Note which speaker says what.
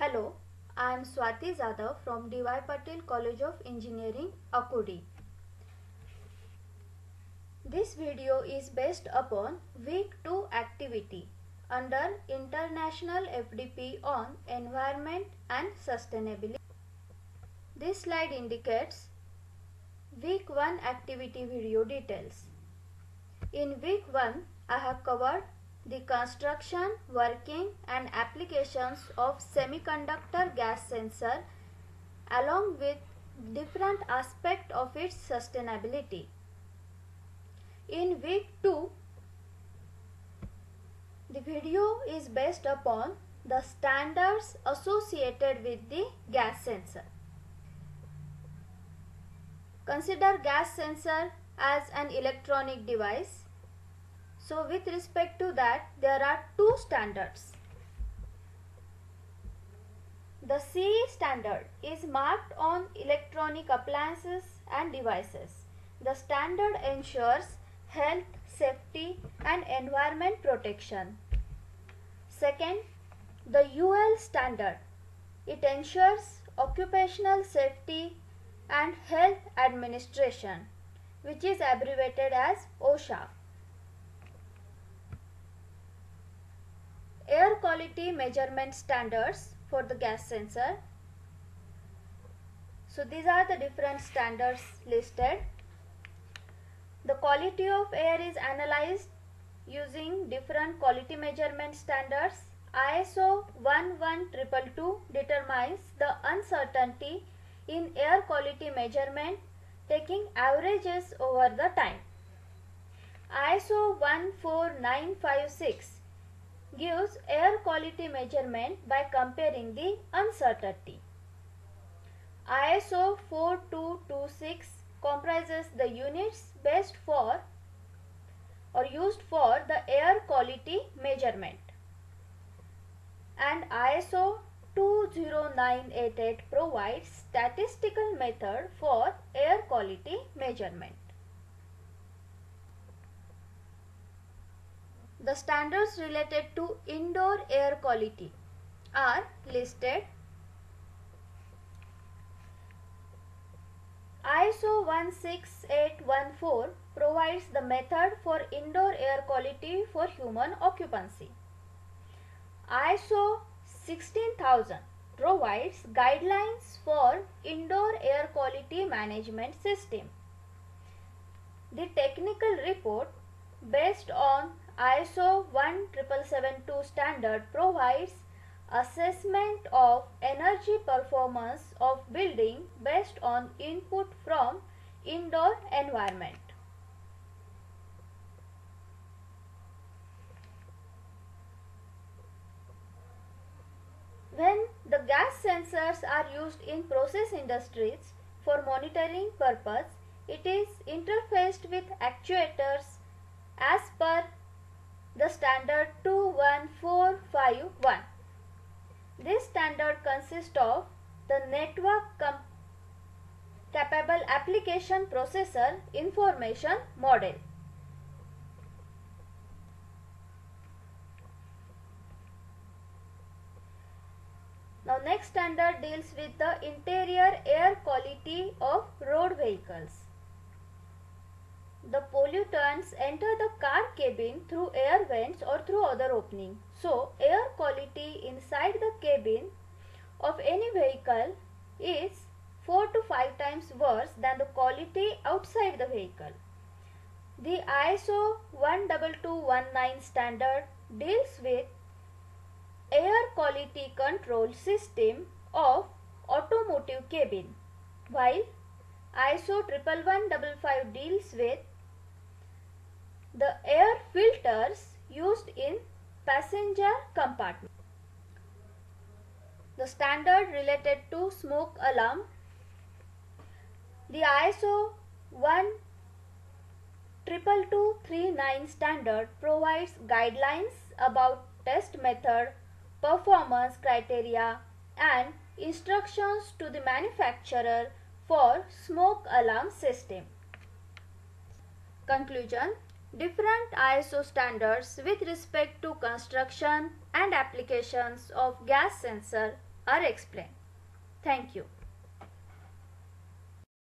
Speaker 1: Hello, I am Swati Zadav from D.Y. Patil College of Engineering, Akudi. This video is based upon Week 2 activity under International FDP on Environment and Sustainability. This slide indicates Week 1 activity video details. In Week 1, I have covered the construction, working and applications of semiconductor gas sensor along with different aspects of its sustainability. In Week 2, the video is based upon the standards associated with the gas sensor. Consider gas sensor as an electronic device. So with respect to that, there are two standards. The CE standard is marked on electronic appliances and devices. The standard ensures health, safety and environment protection. Second, the UL standard. It ensures occupational safety and health administration, which is abbreviated as OSHA. Air quality measurement standards for the gas sensor. So these are the different standards listed. The quality of air is analyzed using different quality measurement standards. ISO 11222 determines the uncertainty in air quality measurement taking averages over the time. ISO 14956 gives air quality measurement by comparing the uncertainty. ISO 4226 comprises the units based for or used for the air quality measurement, and ISO 20988 provides statistical method for air quality measurement. The standards related to indoor air quality are listed. ISO 16814 provides the method for indoor air quality for human occupancy. ISO 16000 provides guidelines for indoor air quality management system. The technical report based on ISO 17772 standard provides assessment of energy performance of building based on input from indoor environment. When the gas sensors are used in process industries for monitoring purpose, it is interfaced with actuators as per the standard 21451. This standard consists of the network capable application processor information model. Now next standard deals with the interior air quality of road vehicles. The pollutants enter the car cabin through air vents or through other opening. So air quality inside the cabin of any vehicle is 4 to 5 times worse than the quality outside the vehicle. The ISO 12219 standard deals with air quality control system of automotive cabin, while ISO 11155 deals with the air filters used in passenger compartment. The standard related to smoke alarm. The ISO 12239 standard provides guidelines about test method, performance criteria and instructions to the manufacturer for smoke alarm system. Conclusion: different ISO standards with respect to construction and applications of gas sensor are explained. Thank you.